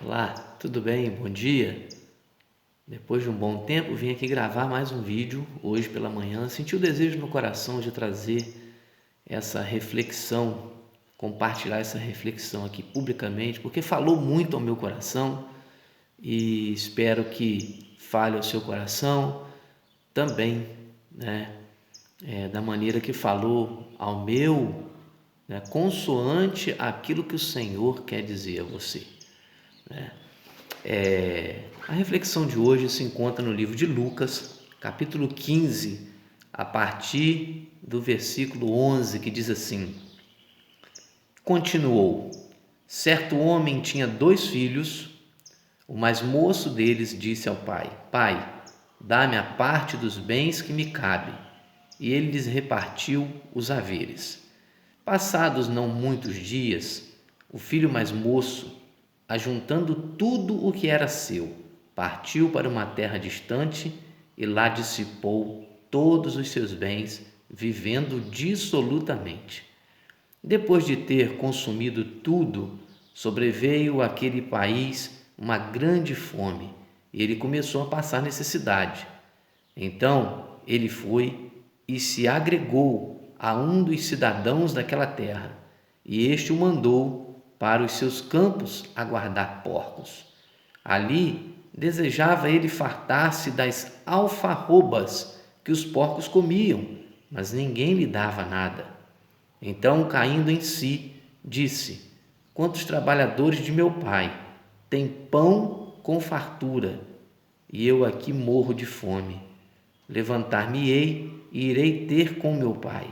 Olá, tudo bem? Bom dia. Depois de um bom tempo, vim aqui gravar mais um vídeo hoje pela manhã. Senti o desejo no coração de trazer essa reflexão, compartilhar essa reflexão aqui publicamente, porque falou muito ao meu coração e espero que fale ao seu coração também, né? Da maneira que falou ao meu, né? Consoante aquilo que o Senhor quer dizer a você, né? A reflexão de hoje se encontra no livro de Lucas, capítulo 15, a partir do versículo 11, que diz assim: Continuou: certo homem tinha 2 filhos. O mais moço deles disse ao pai: Pai, dá-me a parte dos bens que me cabe. E ele lhes repartiu os haveres. Passados não muitos dias, o filho mais moço, ajuntando tudo o que era seu, partiu para uma terra distante e lá dissipou todos os seus bens, vivendo dissolutamente. Depois de ter consumido tudo, sobreveio àquele país uma grande fome e ele começou a passar necessidade. Então ele foi e se agregou a um dos cidadãos daquela terra, e este o mandou para os seus campos a guardar porcos. Ali desejava ele fartar-se das alfarrobas que os porcos comiam, mas ninguém lhe dava nada. Então, caindo em si, disse: Quantos trabalhadores de meu pai têm pão com fartura, e eu aqui morro de fome. Levantar-me-ei e irei ter com meu pai.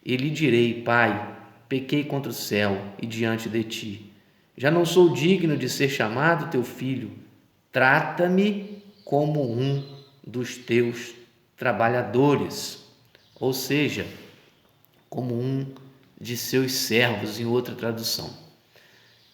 E lhe direi: Pai, pequei contra o céu e diante de ti. Já não sou digno de ser chamado teu filho. Trata-me como um dos teus trabalhadores. Ou seja, como um de seus servos, em outra tradução.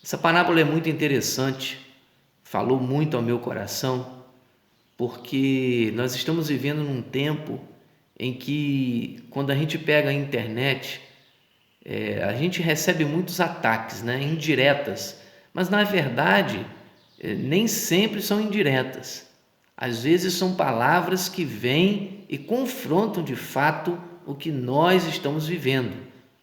Essa parábola é muito interessante, falou muito ao meu coração, porque nós estamos vivendo num tempo em que, quando a gente pega a internet, a gente recebe muitos ataques, né, indiretas, mas na verdade nem sempre são indiretas. Às vezes são palavras que vêm e confrontam de fato o que nós estamos vivendo,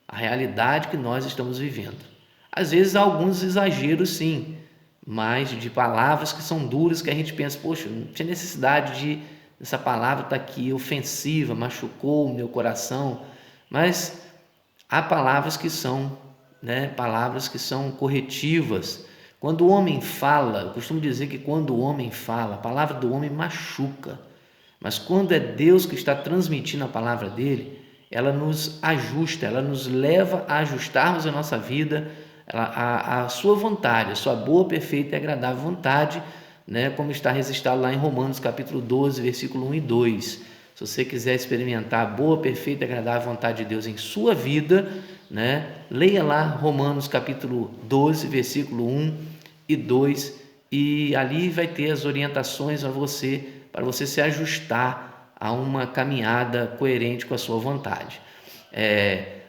a realidade que nós estamos vivendo. Às vezes há alguns exageros, sim, mas de palavras que são duras, que a gente pensa: poxa, não tinha necessidade de essa palavra estar aqui, ofensiva, machucou o meu coração. Mas há palavras que são, né, palavras que são corretivas. Quando o homem fala, eu costumo dizer que quando o homem fala, a palavra do homem machuca, mas quando é Deus que está transmitindo a palavra dele, ela nos ajusta, ela nos leva a ajustarmos a nossa vida a sua vontade, a sua boa, perfeita e agradável vontade, né? Como está registrado lá em Romanos capítulo 12, versículo 1 e 2. Se você quiser experimentar a boa, perfeita e agradável vontade de Deus em sua vida, né? Leia lá Romanos capítulo 12, versículo 1 e 2, e ali vai ter as orientações a você, para você se ajustar a uma caminhada coerente com a sua vontade.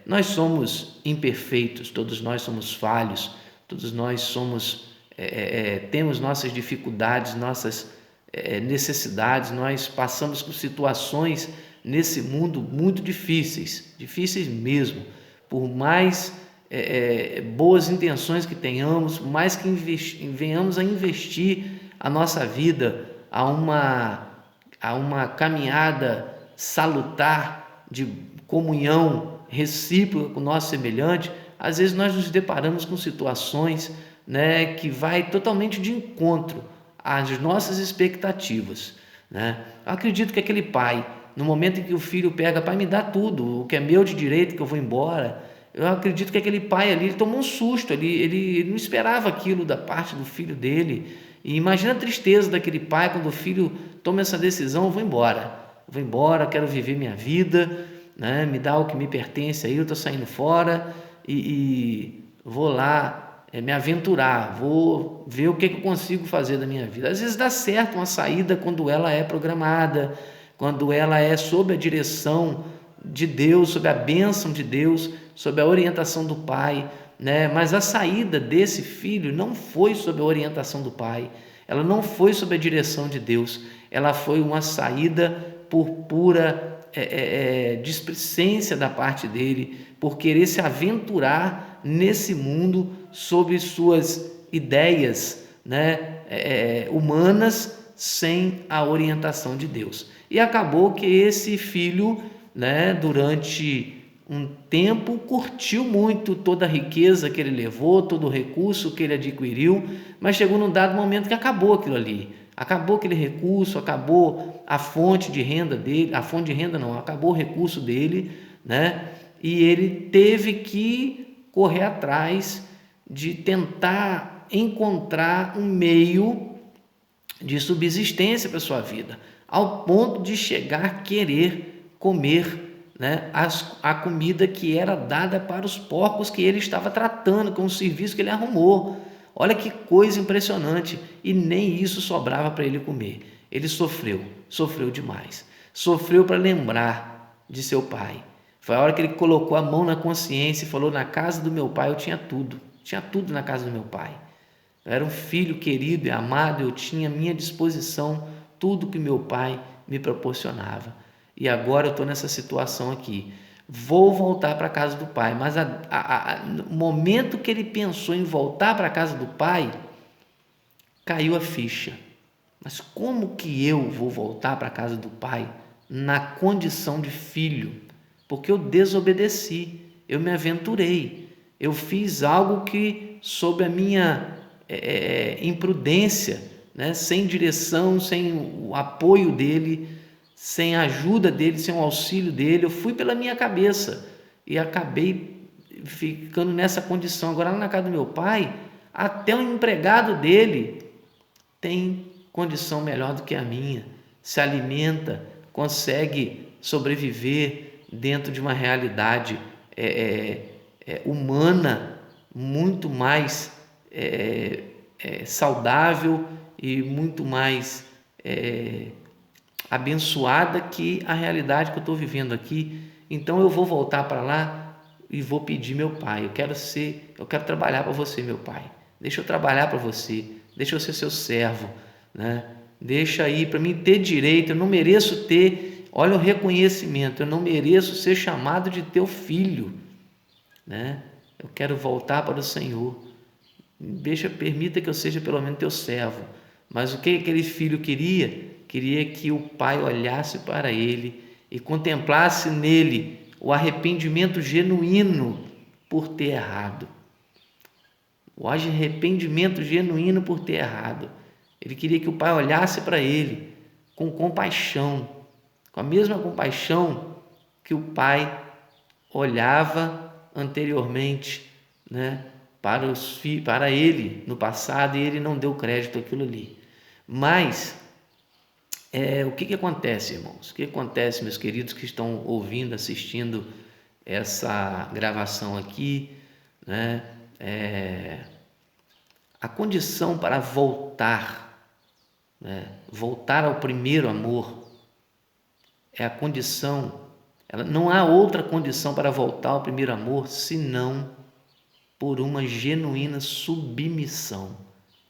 Nós somos imperfeitos, todos nós somos falhos, todos nós temos nossas dificuldades, nossas necessidades, nós passamos por situações nesse mundo muito difíceis, difíceis mesmo. Por mais boas intenções que tenhamos, mais que venhamos a investir a nossa vida a uma caminhada salutar de comunhão recíproca com o nosso semelhante, às vezes nós nos deparamos com situações, né, que vai totalmente de encontro às nossas expectativas, né? Eu acredito que aquele pai, no momento em que o filho pega: pai, me dá tudo, o que é meu de direito, que eu vou embora. Eu acredito que aquele pai ali, ele tomou um susto, ele não esperava aquilo da parte do filho dele. E imagina a tristeza daquele pai quando o filho toma essa decisão: vou embora, quero viver minha vida, né? Me dá o que me pertence aí, eu estou saindo fora e vou lá me aventurar, vou ver o que eu consigo fazer da minha vida. Às vezes dá certo uma saída quando ela é programada, quando ela é sob a direção de Deus, sob a bênção de Deus, sob a orientação do Pai, né? Mas a saída desse filho não foi sob a orientação do pai, ela não foi sob a direção de Deus, ela foi uma saída por pura displicência da parte dele, por querer se aventurar nesse mundo sob suas ideias, né, humanas, sem a orientação de Deus. E acabou que esse filho, né, durante um tempo curtiu muito toda a riqueza que ele levou, todo o recurso que ele adquiriu, mas chegou num dado momento que acabou aquilo ali, acabou aquele recurso, acabou a fonte de renda dele, a fonte de renda não, acabou o recurso dele, né? E ele teve que correr atrás de tentar encontrar um meio de subsistência para a sua vida, ao ponto de chegar a querer comer, né, a comida que era dada para os porcos que ele estava tratando, com o serviço que ele arrumou. Olha que coisa impressionante, e nem isso sobrava para ele comer. Ele sofreu demais, sofreu para lembrar de seu pai. Foi a hora que ele colocou a mão na consciência e falou: na casa do meu pai eu tinha tudo na casa do meu pai. Eu era um filho querido e amado, eu tinha à minha disposição tudo que meu pai me proporcionava. E agora eu estou nessa situação aqui. Vou voltar para a casa do pai, mas no momento que ele pensou em voltar para a casa do pai, caiu a ficha. Mas como que eu vou voltar para a casa do pai na condição de filho? Porque eu desobedeci, eu me aventurei, eu fiz algo que, sob a minha imprudência, né, sem direção, sem o apoio dele, sem a ajuda dele, sem o auxílio dele, eu fui pela minha cabeça e acabei ficando nessa condição. Agora, lá na casa do meu pai, até o empregado dele tem condição melhor do que a minha, se alimenta, consegue sobreviver dentro de uma realidade humana muito mais saudável e muito mais abençoada que a realidade que eu estou vivendo aqui. Então eu vou voltar para lá e vou pedir: meu pai, eu quero trabalhar para você, meu pai, deixa eu trabalhar para você, deixa eu ser seu servo, né? Deixa aí para mim ter direito, eu não mereço ter, olha o reconhecimento, eu não mereço ser chamado de teu filho, né? Eu quero voltar para o Senhor, permita que eu seja pelo menos teu servo. Mas o que aquele filho queria? Queria que o pai olhasse para ele e contemplasse nele o arrependimento genuíno por ter errado. O arrependimento genuíno por ter errado. Ele queria que o pai olhasse para ele com compaixão, com a mesma compaixão que o pai olhava anteriormente, né, para ele no passado, e ele não deu crédito àquilo ali. Mas o que acontece, irmãos? O que acontece, meus queridos que estão ouvindo, assistindo essa gravação aqui, né? A condição para voltar, né? Voltar ao primeiro amor, é a condição. Não há outra condição para voltar ao primeiro amor senão por uma genuína submissão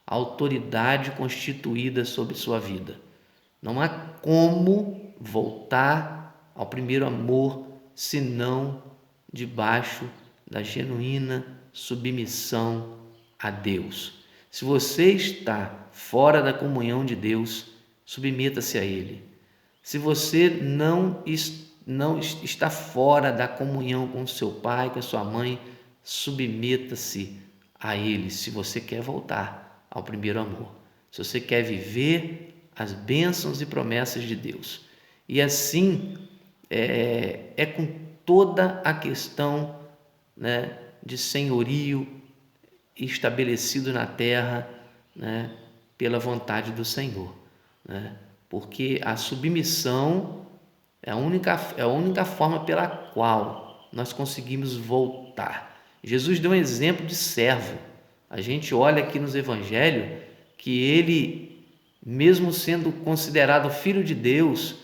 à autoridade constituída sobre sua vida. Não há como voltar ao primeiro amor senão debaixo da genuína submissão a Deus. Se você está fora da comunhão de Deus, submeta-se a Ele. Se você não está fora da comunhão com seu pai, com a sua mãe, submeta-se a Ele, se você quer voltar ao primeiro amor, se você quer viver as bênçãos e promessas de Deus. E assim com toda a questão, né, de senhorio estabelecido na terra, né, pela vontade do Senhor, né? Porque a submissão é a única forma pela qual nós conseguimos voltar. Jesus deu um exemplo de servo. A gente olha aqui nos evangelhos que ele, mesmo sendo considerado filho de Deus,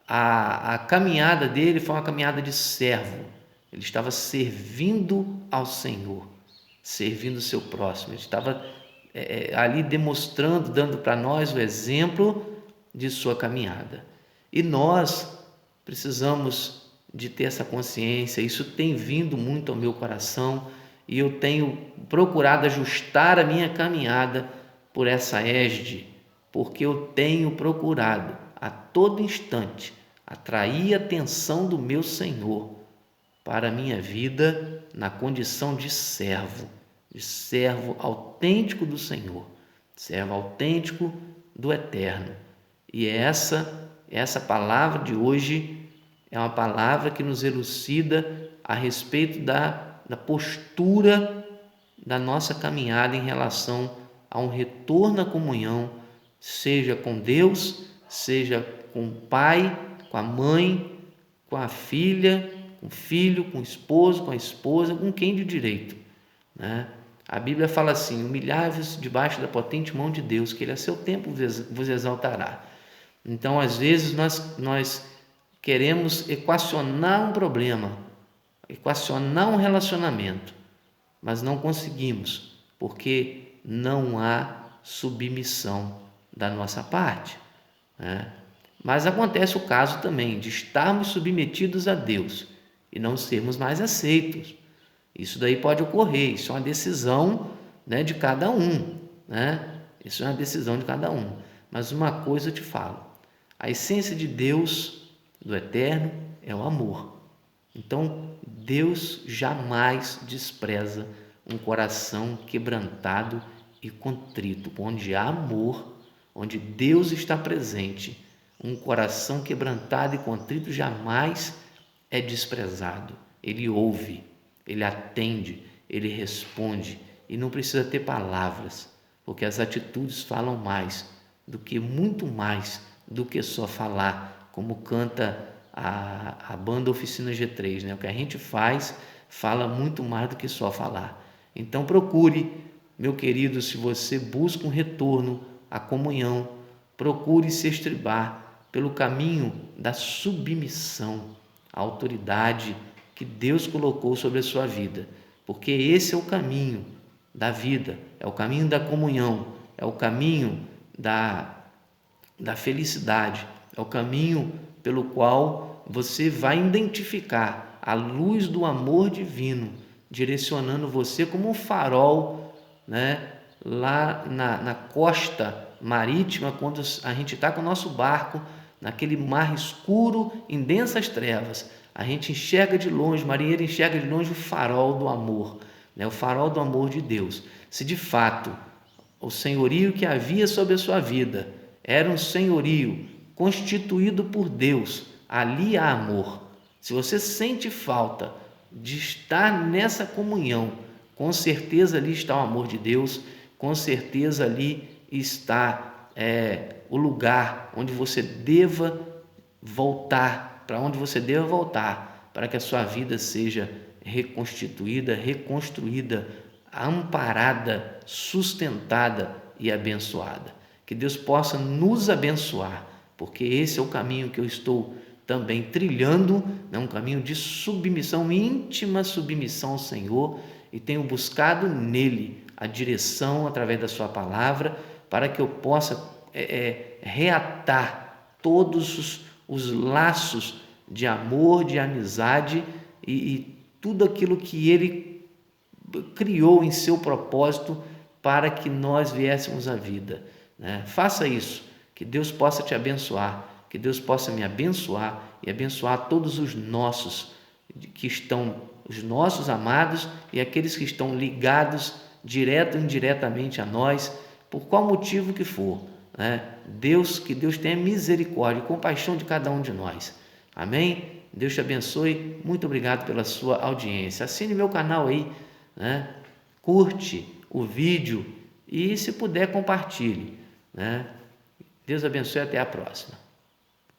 a caminhada dele foi uma caminhada de servo. Ele estava servindo ao Senhor, servindo o seu próximo. Ele estava ali demonstrando, dando para nós o exemplo de sua caminhada. E nós precisamos de ter essa consciência. Isso tem vindo muito ao meu coração e eu tenho procurado ajustar a minha caminhada por essa égide, porque eu tenho procurado a todo instante atrair a atenção do meu Senhor para a minha vida na condição de servo autêntico do Senhor, servo autêntico do Eterno. E essa palavra de hoje é uma palavra que nos elucida a respeito da postura da nossa caminhada em relação a um retorno à comunhão, seja com Deus, seja com o pai, com a mãe, com a filha, com o filho, com o esposo, com a esposa, com quem de direito, né? A Bíblia fala assim: humilhai-vos debaixo da potente mão de Deus, que Ele a seu tempo vos exaltará. Então, às vezes, nós queremos equacionar um problema, equacionar um relacionamento, mas não conseguimos, porque não há submissão da nossa parte, né? Mas acontece o caso também de estarmos submetidos a Deus e não sermos mais aceitos. Isso daí pode ocorrer, isso é uma decisão, né, de cada um, né? Isso é uma decisão de cada um. Mas uma coisa eu te falo: a essência de Deus, do Eterno, é o amor. Então, Deus jamais despreza um coração quebrantado e contrito. Onde há amor, onde Deus está presente, um coração quebrantado e contrito jamais é desprezado. Ele ouve, ele atende, ele responde, e não precisa ter palavras, porque as atitudes falam mais muito mais do que só falar, como canta a banda Oficina G3, né? O que a gente fala muito mais do que só falar. Então procure, meu querido, se você busca um retorno à comunhão, procure se estribar pelo caminho da submissão à autoridade que Deus colocou sobre a sua vida, porque esse é o caminho da vida, é o caminho da comunhão, é o caminho da felicidade, é o caminho pelo qual você vai identificar a luz do amor divino, direcionando você como um farol, né, lá na costa marítima, quando a gente está com o nosso barco naquele mar escuro, em densas trevas, a gente enxerga de longe, o marinheiro enxerga de longe o farol do amor, né, o farol do amor de Deus. Se de fato o senhorio que havia sobre a sua vida era um senhorio constituído por Deus, ali há amor. Se você sente falta de estar nessa comunhão, com certeza ali está o amor de Deus, com certeza ali está o lugar onde você deva voltar, para onde você deva voltar, para que a sua vida seja reconstituída, reconstruída, amparada, sustentada e abençoada. Que Deus possa nos abençoar, porque esse é o caminho que eu estou também trilhando, né? Um caminho de submissão, íntima submissão ao Senhor, e tenho buscado nele a direção através da sua palavra, para que eu possa reatar todos os laços de amor, de amizade e tudo aquilo que ele criou em seu propósito para que nós viéssemos à vida, né? Faça isso, que Deus possa te abençoar, que Deus possa me abençoar e abençoar todos os nossos amados e aqueles que estão ligados direto ou indiretamente a nós, por qual motivo que for, né? Que Deus tenha misericórdia e compaixão de cada um de nós. Amém? Deus te abençoe. Muito obrigado pela sua audiência. Assine meu canal aí, né? Curte o vídeo e, se puder, compartilhe, né? Deus abençoe e até a próxima.